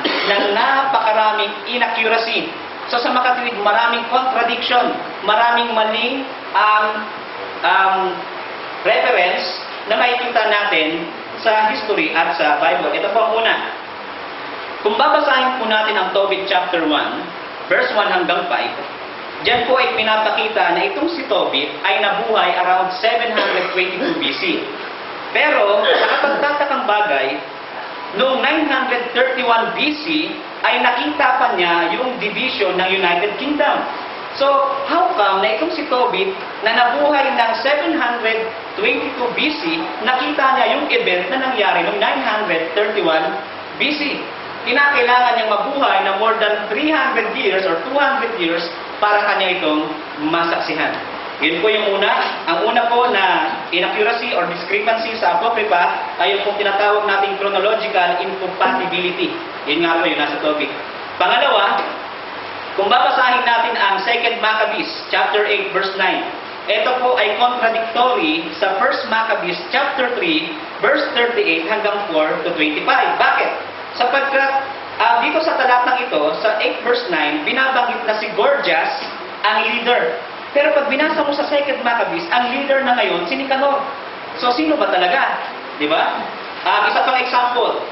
ng napakaraming inaccuracy. So sa makatuwid, maraming contradiction, maraming maling reference na makikita natin sa history at sa Bible. Ito po ang una. Kung babasahin po natin ang Tobit chapter 1, verse 1 hanggang 5, diyan po ay pinapakita na itong si Tobit ay nabuhay around 722 BC. Pero, nakapagtatakang bagay, noong 931 BC, ay nakita pa niya yung division ng United Kingdom. So, how come na itong si Tobit na nabuhay ng 722 BC, nakita niya yung event na nangyari noong 931 BC? Kinakailangan niyang mabuhay na more than 300 years or 200 years para kanya itong masaksihan. Yun po yung una. Ang una po na inaccuracy or discrepancy sa Apocrypha ay yung tinatawag nating chronological incompatibility. Yun nga po yung nasa topic. Pangalawa, kung babasahin natin ang 2 Maccabees chapter 8 verse 9, ito po ay contradictory sa 1 Maccabees chapter 3 verse 38 hanggang 4 to 25. Bakit? Sapagkat dito sa talatang ito, sa 8 verse 9, binabanggit na si Gorgias ang leader. Pero pag binasa mo sa 2 Maccabees, ang leader na ngayon, si Nicanor. So, sino ba talaga? Di ba? Isa pang example.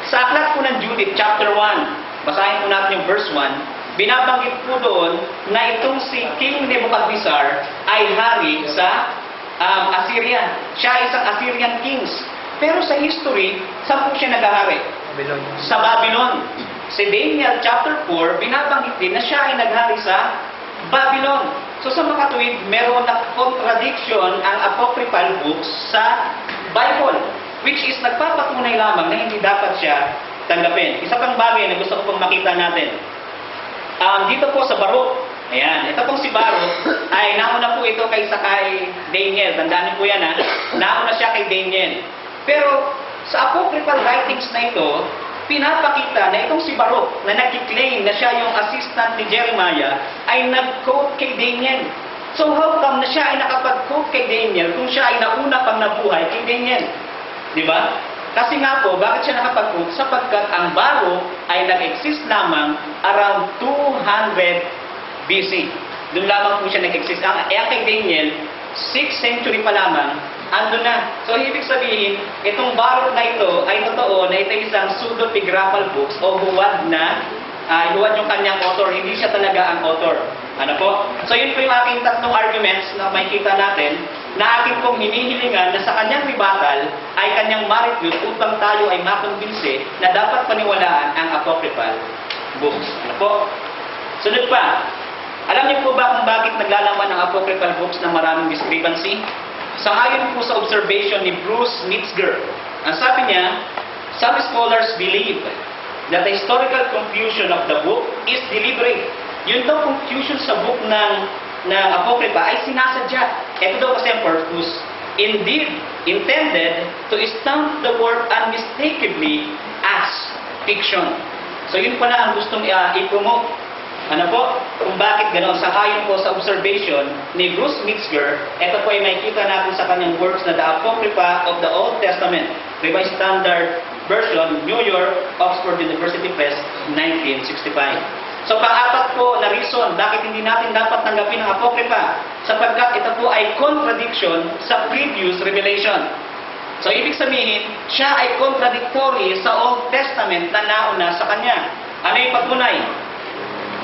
Sa aklat po ng Judith, chapter 1, basahin po natin yung verse 1, binabanggit po doon na itong si King Nebuchadnezzar ay hari sa Assyria. Siya ay isang Assyrian kings. Pero sa history, saan po siya naghahari? Babylon. Sa Babylon. Si Daniel chapter 4, binabanggit din na siya ay naghari sa Babylon. So sa makatuwid, meron na contradiction ang apocryphal books sa Bible, which is nagpapatunay lamang na hindi dapat siya tanggapin. Isa pang bagay na gusto ko pong makita natin. Dito po sa Baruch, ayan, ito pong si Baruch, ay nauna po ito kaysa kay Daniel. Tandaan niyo po yan, ha? Nauna siya kay Daniel. Pero sa apocryphal writings na ito, pinapakita na itong si Baruch na nag-claim na siya yung assistant ni Jeremiah ay nag-quote kay Daniel. So how come na siya ay nakapag-quote kay Daniel kung siya ay nauna pang nabuhay kay Daniel? Di ba? Kasi nga po, bakit siya nakapag-quote? Sapagkat ang Baruch ay nag-exist lamang around 200 BC. Doon lamang po siya nag-exist. Ang kay Daniel, 6th century pa lamang, ando na. So, ibig sabihin, itong Baruch na ito ay totoo na ito isang pseudepigraphal books o huwad yung kanyang author. Hindi siya talaga ang author. Ano po? So, yun po yung aking tatlong arguments na makikita natin na aking pong hinihilingan na sa kanyang rebuttal ay kanyang ma-refute upang tayo ay makumbinse na dapat paniwalaan ang apocryphal books. Ano po? Sunod pa. Alam niyo po ba kung bakit naglalaman ng apocryphal books ng maraming discrepancy? Sangayon po sa observation ni Bruce Metzger, ang sabi niya, some scholars believe that the historical confusion of the book is deliberate. Yun daw confusion sa book ng Apocrypha ay sinasadya. Ito daw kasi ang purpose. Indeed, intended to stamp the word unmistakably as fiction. So yun pala ang gustong i-promote. Ano po? Kung bakit ganoon? Sangayon po sa observation ni Bruce Metzger, ito po ay makikita natin sa kanyang works na The Apocrypha of the Old Testament, Revised Standard Version, New York, Oxford University Press, 1965. So pang-apat po na reason bakit hindi natin dapat tanggapin ang Apocrypha, sapagkat ito po ay contradiction sa previous revelation. So ibig sabihin, siya ay contradictory sa Old Testament na nauna sa kanya. Ano yung patunay?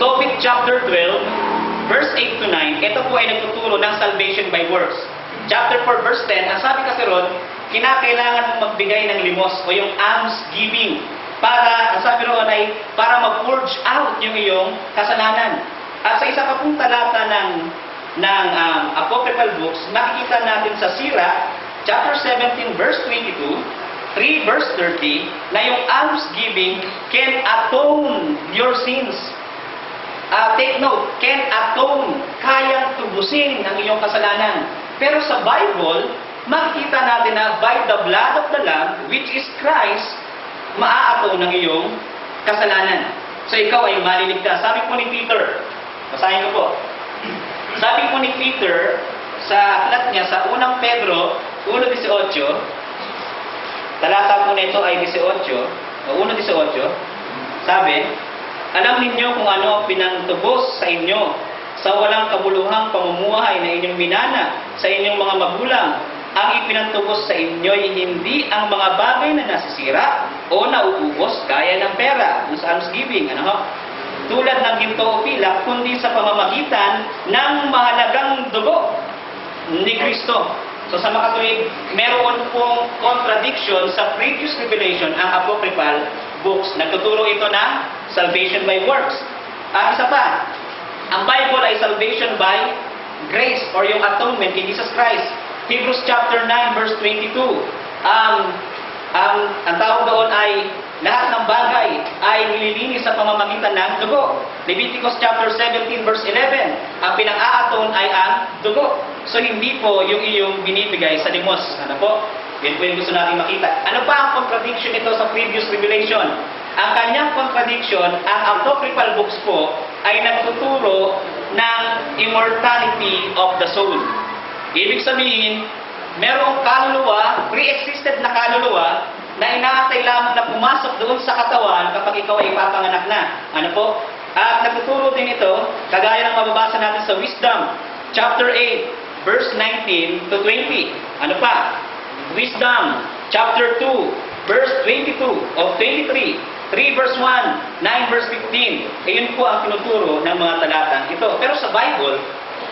Tobit chapter 12, verse 8 to 9, ito po ay nagtuturo ng salvation by works. Chapter 4, verse 10, ang sabi kasi ron, kinakailangan mong magbigay ng limos o yung almsgiving para, ang sabi ron ay, para mag-purge out yung iyong kasalanan. At sa isa pa pong talata ng apocryphal books, makikita natin sa Sirach, chapter 17, verse 22, 3 verse 30, na yung almsgiving can atone your sins. Take note, can atone, kayang tubusin ang iyong kasalanan. Pero sa Bible, makikita natin na by the blood of the Lamb, which is Christ, maa-atone ang iyong kasalanan. So ikaw ay maliligtas. Sabi po ni Peter, basahin ko po. Sabi po ni Peter, sa aklat niya, sa unang Pedro, 1.18, talata po nito ay 18, o 1.18, Sabi, alam ninyo kung ano ang pinantubos sa inyo sa walang kabuluhang pamumuhay na inyong minana sa inyong mga magulang. Ang ipinantubos sa inyo ay hindi ang mga bagay na nasisira o nauubos gaya ng pera, dun sa almsgiving, tulad ng ginto o pilak, kundi sa pamamagitan ng mahalagang dugo ni Kristo. So sa makatuwid, meron pong contradiction sa previous revelation ang apocryphal books. Nagtuturo ito ng salvation by works. Isa pa, ang Bible ay salvation by grace or yung atonement in Jesus Christ. Hebrews chapter 9 verse 22. Ang tawag doon ay lahat ng bagay ay nililinis sa pamamagitan ng dugo. Leviticus chapter 17 verse 11. Ang pinang-aaton ay ang dugo. So hindi po yung iyong binibigay sa limos. Ano po? Yan po yung gusto natin makita. Ano pa ang contradiction ito sa previous revelation? Ang kanyang contradiction, ang apocryphal books po ay nagtuturo ng immortality of the soul. Ibig sabihin, merong kaluluwa, pre-existed na kaluluwa, na inaantay lamang na pumasok doon sa katawan kapag ikaw ay ipapanganak na. Ano po? At nagtuturo din ito, kagaya ng mababasa natin sa Wisdom, chapter 8, verse 19 to 20. Ano pa? Wisdom, chapter 2, verse 22 of 23. 3 verse 1, 9 verse 15. Ayun po ang tinuturo ng mga talatang ito. Pero sa Bible,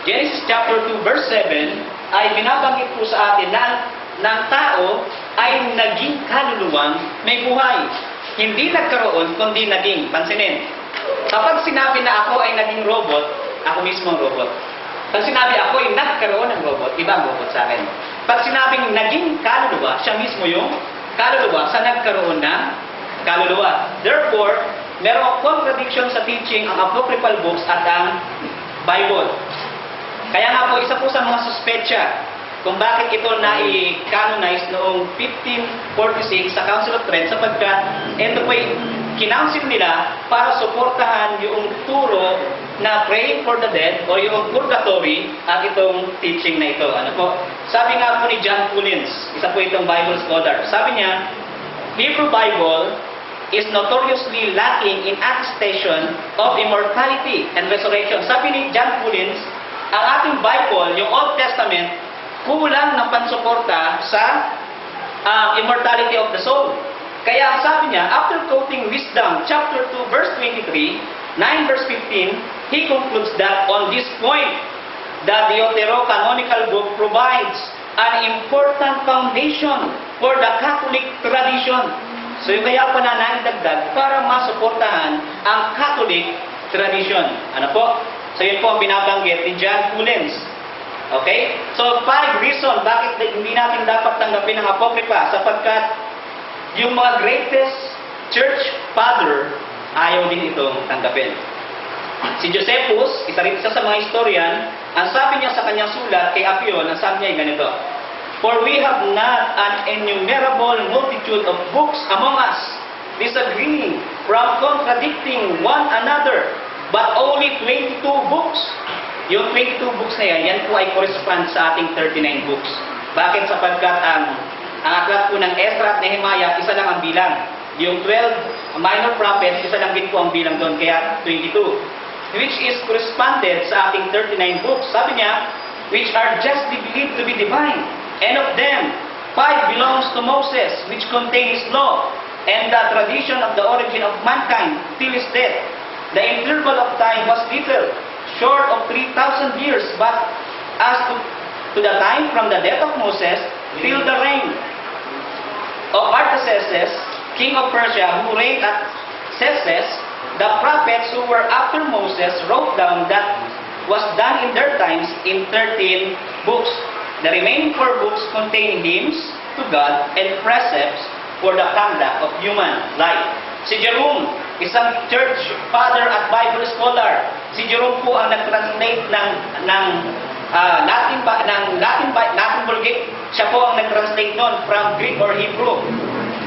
Genesis chapter 2 verse 7 ay binabanggit po sa atin na ng tao ay naging kaluluwang may buhay. Hindi nagkaroon, kundi naging. Pansinin. Kapag sinabi na ako ay naging robot, ako mismo ang robot. Pag sinabi ako ay nagkaroon ng robot, iba ang robot sa akin. Pag sinabing naging kaluluwa, siya mismo yung kaluluwa sa nagkaroon ng kaluluwa. Therefore, merong contradiction sa teaching ang apocryphal books at ang Bible. Kaya nga po, isa po sa mga suspetsya kung bakit ito na-canonize noong 1546 sa Council of Trent sapagkat ito po kinouncil nila para suportahan yung turo na praying for the dead o yung purgatory at itong teaching na ito. Ano po? Sabi nga po ni John Pullins, isa po itong Bible scholar, sabi niya, Hebrew Bible is notoriously lacking in attestation of immortality and resurrection. Sabi ni John Pullins, ang ating Bible, yung Old Testament, kulang ng pansuporta sa immortality of the soul. Kaya sabi niya, after quoting Wisdom chapter 2 verse 23, 9 verse 15, he concludes that on this point, the Deuterocanonical book provides an important foundation for the Catholic tradition. So yung kaya pa na naidagdag para masuportahan ang Catholic tradition. Ano po? So yun po ang binabanggit ni John Pullins. Okay? So 5 reason bakit hindi natin dapat tanggapin ang Apocrypha sapagkat yung mga greatest church father ayaw din itong tanggapin. Si Josephus, isa rin sa mga historian, ang sabi niya sa kanyang sulat kay Apion, ang sabi niya ay ganito, For we have not an innumerable multitude of books among us, disagreeing from contradicting one another, but only 22 books. Yung 22 books na yan po ay correspond sa ating 39 books. Bakit? Sapagkat ang aklat po ng Ezra at Nehemiah, isa lang ang bilang. Yung 12 minor prophets, isa lang din po ang bilang doon, kaya 22. Which is corresponded sa ating 39 books. Sabi niya, which are justly believed to be divine. And of them, 5 belongs to Moses, which contain his law, and the tradition of the origin of mankind till his death. The interval of time was little, short of 3,000 years, but as to the time from the death of Moses till the reign of Artaxerxes, king of Persia, who reigned at Cesses, the prophets who were after Moses wrote down that was done in their times in 13 books. The remaining 4 books contain hymns to God and precepts for the conduct of human life. Si Jerome, isang church father at Bible scholar, si Jerome po ang nag-translate ng Latin Vulgate. Siya po ang nag-translate noon from Greek or Hebrew.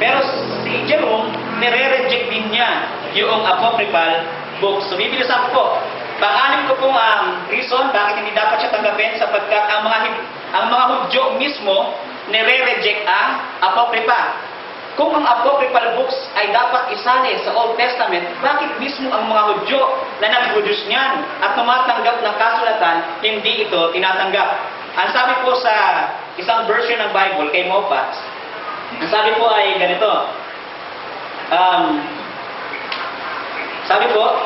Pero si Jerome, nire-reject din niya yung apocryphal books. So, bibilisan ko po. Pang-anim ko pong reason bakit hindi dapat siya tanggapin sapagkat ang mga Hudyo mismo nire-reject ang apocrypha. Kung ang apocryphal books ay dapat isali sa Old Testament, bakit mismo ang mga Hudyo na nag-produce niyan at tumatanggap ng kasulatan, hindi ito tinatanggap? Ang sabi po sa isang version ng Bible kay Moffat, ang sabi po ay ganito. Sabi po,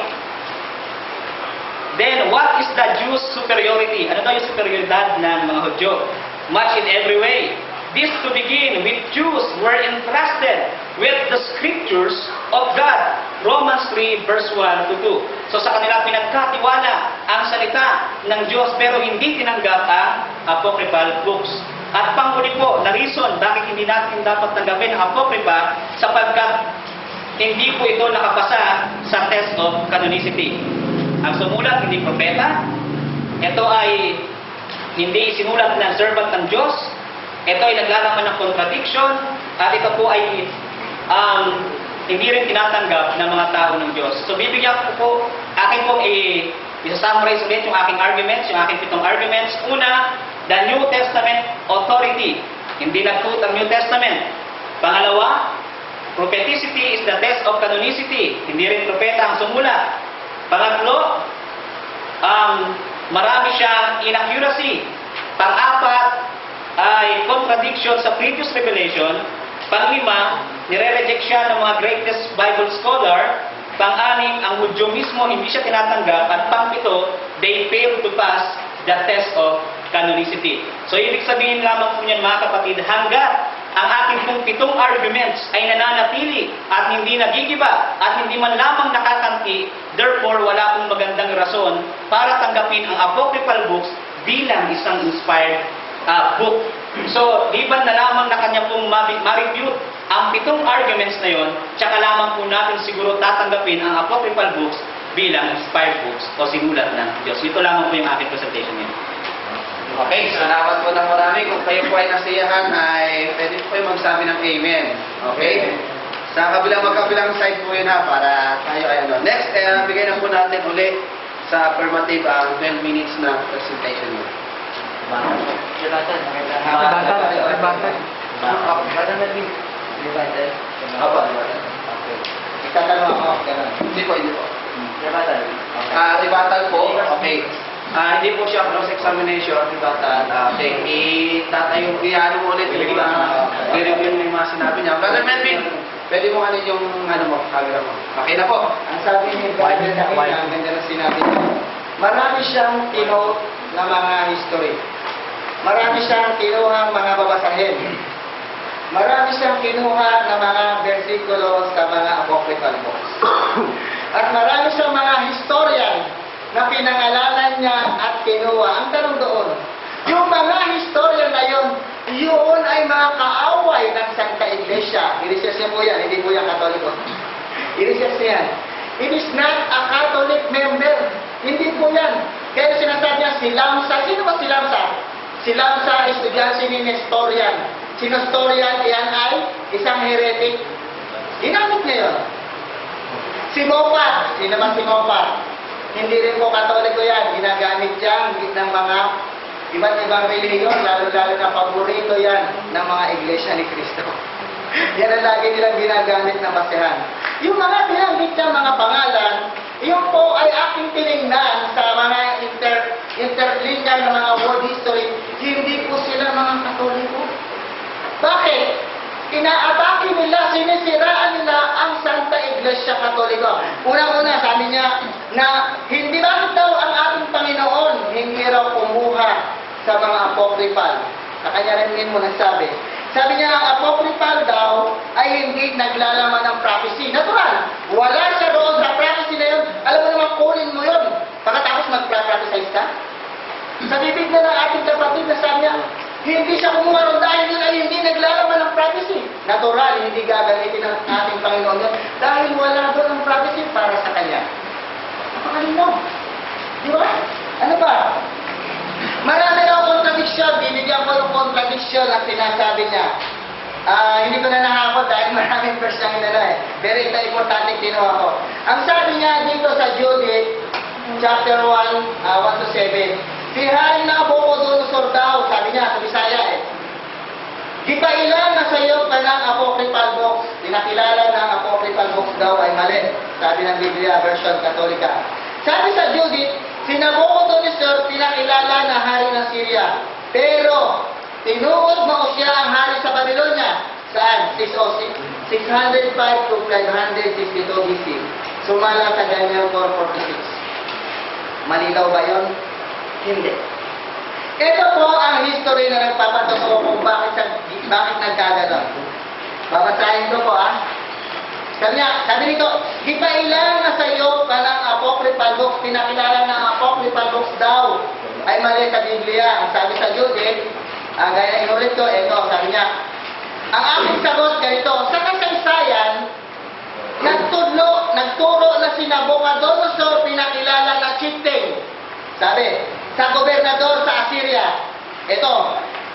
then what is the Jews' superiority? Ano daw yung superioridad ng mga Hudyo? Much in every way. This to begin with, Jews were entrusted with the scriptures of God. Romans 3 verse 1 to 2. So sa kanila pinagkatiwala ang salita ng Diyos pero hindi tinanggap ang apocryphal books. At panghuli po, na reason bakit hindi natin dapat tanggapin ang apocrypha sapagkat hindi po ito nakapasa sa test of canonicity. Ang sumulat hindi propeta. Ito ay hindi sinulat ng servant ng Diyos. Ito ay naglalaman ng contradiction at ito po ay hindi rin tinatanggap ng mga tao ng Diyos. So bibigyan ko po, akin pong isa-summarize ulit yung aking arguments, yung aking 7 arguments. Una, the New Testament authority. Hindi nag-quote ang New Testament. Pangalawa, propheticity is the test of canonicity. Hindi rin propeta ang sumulat. Pangatlo, marami siyang inaccuracy. Pang-apat, ay contradiction sa previous revelation. Pang-lima, nire-reject siya ng mga greatest Bible scholar. Pang-anim, ang Hudyo mismo hindi siya tinatanggap. At pang-pito, they fail to pass the test of canonicity. So, ibig sabihin lamang po niyan mga kapatid, hanggat ang ating pong 7 arguments ay nananatili at hindi nagigiba at hindi man lamang nakakanti, therefore, wala pong magandang rason para tanggapin ang apocryphal books bilang isang inspired book. So, liban na lamang na kanya pong ma-review ang 7 arguments na yon, tsaka lamang po natin siguro tatanggapin ang apocryphal books bilang inspired books o sinulat ng Diyos. Ito lamang po yung aking presentation ngayon. Okay, salamat po ng marami. Kung kayo po ay nasiyahan, ay pwede po kayo magsabi ng amen. Okay? Sa magkabilang side po yun ha, para tayo ay ano. Next, bigay na po natin uli sa affirmative ang 12 minutes na presentation mo. Itatanong ako. Hindi po. Rebuttal po. Okay. Hindi po siya cross-examination. Rebuttal. Okay. Iano mo ulit. I-review mo yung mga sinabi niya. Brother Melvin, pwede mo ano yung camera mo. Okay na po. Ang sabi ni Brother Nakina, ang ganda ng sinabi niya, marami siyang tinote na mga history. Marami siyang kinuha mga babasahin. Marami siyang kinuha na mga versikulo sa mga apocryphal books. At marami siyang mga historian na pinangalanan niya at kinuha. Ang tanong doon, yung mga historian na yun ay mga kaaway ng Santa Iglesia. I-research niya po yan, hindi po yan Katoliko. I-research niya yan. It is not a Catholic member. Hindi po yan. Kaya sinasabi niya, si Lamsa. Sino ba si Lamsa? Si Lamsa, estudyante ni Nestorian. Si Nestorian, iyan ay isang heretic. Ginamit niya yun. Si Moffat. Sino ba si Moffat? Hindi rin po Katoliko yan. Ginagamit yan ng mga iba't ibang reliyon, lalo-lalo na paborito yan ng mga iglesia ni Cristo. Yan ang lagi nilang ginagamit na basehan. Yung mga binanggit niya mga pangalan, yun po ay aking tinignan sa mga interlinear na mga world history, hindi po sila mga Katoliko. Bakit? Inaatake nila, sinisiraan nila ang Santa Iglesia Katoliko. Unang-una, sabi niya na hindi bakit daw ang ating Panginoon hindi raw kumuha sa mga apocryphal. Sa kanya rin mo nagsabi. Sabi niya, ang apocryphal daw ay hindi naglalaman ng prophecy. Natural, wala siya doon sa prophecy na yun. Alam mo naman, kunin mo yun. Pagkatapos mag-prophesize ka. Sa bibig na ng ating kapatid na sabi niya, hindi siya kumuha ron dahil yun ay hindi naglalaman ng prophecy. Natural, hindi gagamitin ng ating Panginoon yun dahil wala doon ang prophecy para sa Kanya. Napakalino. Di ba? Ano ba? Marami raw contradiction. Binigyan ko yung contradiction na sinasabi niya. Hindi ko na nahakot dahil maraming verse ang inala eh. Pero ito importante kinuha ko. Ang sabi niya dito sa Judith, chapter 1, 1 to 7. Si Haring Nabucodonosor daw, sabi niya sa Bisaya eh. Gipailan na sa iyo ka ng apocryphal books. Pinakilala ng apocryphal books daw ay mali. Sabi ng Biblia version Katolika. Sabi sa Judith, si Nabucodonosor pinakilala na hari ng Syria. Pero, tinuod mo siya ang hari sa Babylonia. Saan? 605 to 562 BC. Sumala sa Daniel 4:46. Malinaw ba yun? Hindi. Ito po ang history na nagpapatuto kung bakit nagkaganon. Babasahin ko po Sabi nito, gipailan na sa iyo ka ng apocryphal books, pinakilala ng apocryphal books daw ay mali sa Biblia. Ang sabi sa Judith, gaya inulit ko, sabi niya, ang aking sagot ganito, sa kasaysayan, nagturo na si Nabucodonosor pinakilala na chieftain. Sabi, sa gobernador sa Assyria. Ito,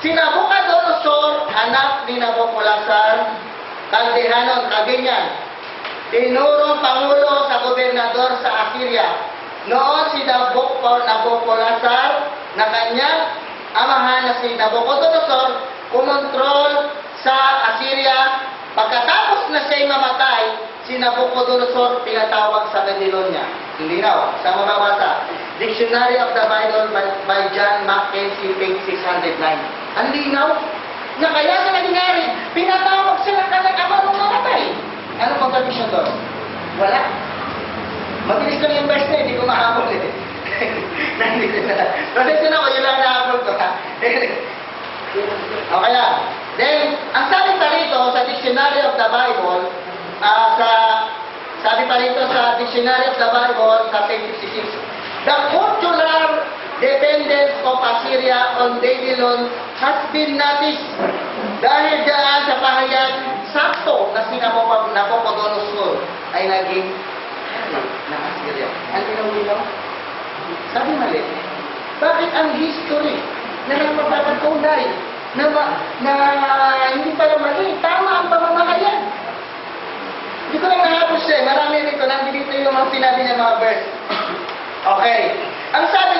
si Nabucodonosor, anak ni Nabukolassar, Kaldehanon, Kabinyan, tinurong pangulo sa gobernador sa Assyria. Noon si Nabukolassar na kanyang amahan na si Nabucodonosor kumontrol sa Assyria. Pagkatapos na siya'y mamatay, si Nabucodonosor pinatawag sa Babylonia. Hindi na, sa mababasa. Dictionary of the Bible by John Mackenzie, page 609. Ang linaw na kaya sa nangyari, pinatawag sila kanyang ama nung mamatay. Ano contradiction doon? Wala. Mabilis lang yung verse na, hindi ko mahabol Pasensya na ko, yun lang nahabol ko Okay lang. Then, ang sabi pa rito sa Dictionary of the Bible, sabi pa rito sa Dictionary of the Bible sa page 56, the cultural dependence of Assyria on Babylon has been noticed. Dahil dyan sa pahayag, sakto na si Nabucodonosor ay naging ng Assyria. Ang tinawin sabi mali. Bakit ang history na nagpapatunay na hindi pala mali, tama ang pamamahayag? Hindi ko lang nahapos marami rito, nandito yung mga sinabi ng mga verse. Okay. Ang sabi